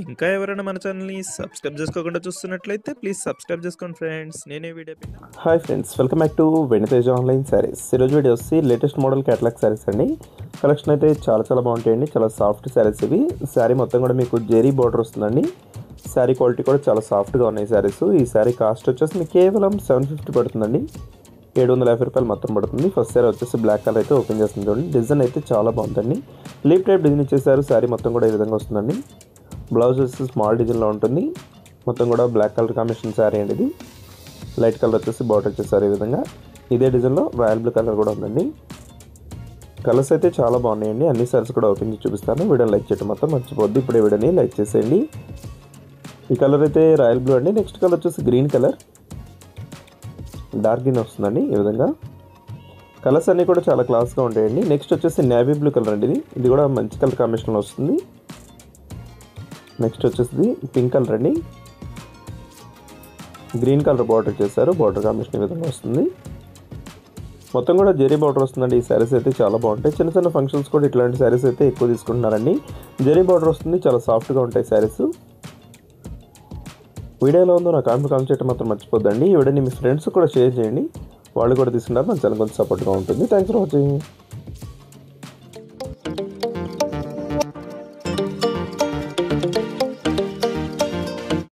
ఇంకా ఎవరైనా మన ఛానల్‌ని సబ్స్క్రైబ్ చేసుకోకుండా చూస్తున్నట్లయితే ప్లీజ్ సబ్స్క్రైబ్ చేసుకోండి ఫ్రెండ్స్. నేనే video hi friends, welcome back to వెనితేజ్ online saris. ఈరోజు వీడియో వచ్చి లేటెస్ట్ మోడల్ క్యాటలాగ్ శారీస్ అండి. కలెక్షన్ అయితే చాలా బాగుంటాయండి. చాలా సాఫ్ట్ శారీస్ ఇవి. శారీ మొత్తం కూడా మీకు జెరీ బార్డర్ వస్తుందండి. శారీ క్వాలిటీ కూడా చాలా సాఫ్ట్గా ఉన్నాయి శారీస్. ఈ శారీ కాస్ట్ వచ్చేసి మీకు కేవలం 750 పడుతుందండి. 750 రూపాయలు మొత్తం పడుతుంది. ఫస్ట్ శారీ వచ్చేసి బ్లాక్ కలర్ అయితే ఓపెన్ చేస్తుంది చూడండి. డిజైన్ అయితే చాలా బాగుందండి. లీప్ టైప్ డిజైన్ ఇచ్చేసారు. శారీ మొత్తం కూడా ఈ విధంగా వస్తుందండి. బ్లౌజ్ వచ్చేసి స్మాల్ డిజైన్లో ఉంటుంది. మొత్తం కూడా బ్లాక్ కలర్ కాంబినేషన్ శారీ అండి ఇది. లైట్ కలర్ వచ్చేసి బార్డర్ వచ్చేసారు ఈ విధంగా. ఇదే డిజైన్లో రాయల్ బ్లూ కలర్ కూడా ఉందండి. కలర్స్ అయితే చాలా బాగున్నాయండి. అన్ని సారీస్ కూడా ఓపెన్ చేసి చూపిస్తాను. వీడియోని లైక్ చేయడం మొత్తం మర్చిపోద్ది. ఇప్పుడు ఈ వీడియోని లైక్ చేసేయండి. ఈ కలర్ అయితే రాయల్ బ్లూ అండి. నెక్స్ట్ కలర్ వచ్చేసి గ్రీన్ కలర్, డార్క్ గ్రీన్ వస్తుందండి ఈ విధంగా. కలర్స్ అన్నీ కూడా చాలా క్లాస్గా ఉంటాయండి. నెక్స్ట్ వచ్చేసి నేవీ బ్లూ కలర్ అండి. ఇది కూడా మంచి కలర్ కాంబినేషన్లో వస్తుంది. నెక్స్ట్ వచ్చేసి పింక్ కలర్ అండి. గ్రీన్ కలర్ బార్డర్ చేశారు. బార్డర్ కాంబినేషన్ ఈ విధంగా వస్తుంది. మొత్తం కూడా జెరీ బార్డర్ వస్తుందండి. ఈ శారీస్ అయితే చాలా బాగుంటాయి. చిన్న ఫంక్షన్స్ కూడా ఇట్లాంటి శారీస్ అయితే ఎక్కువ తీసుకుంటున్నారండి. జెరీ బార్డర్ వస్తుంది. చాలా సాఫ్ట్గా ఉంటాయి శారీస్. వీడియోలో ఉందో నా కామెంట్ చేయడం మాత్రం మర్చిపోద్దండి. ఈ వీడియోని మీ ఫ్రెండ్స్ కూడా షేర్ చేయండి. వాళ్ళు కూడా తీసుకుంటారు. మన ఛానల్ కొంచెం సపోర్ట్గా ఉంటుంది. Thanks for watching.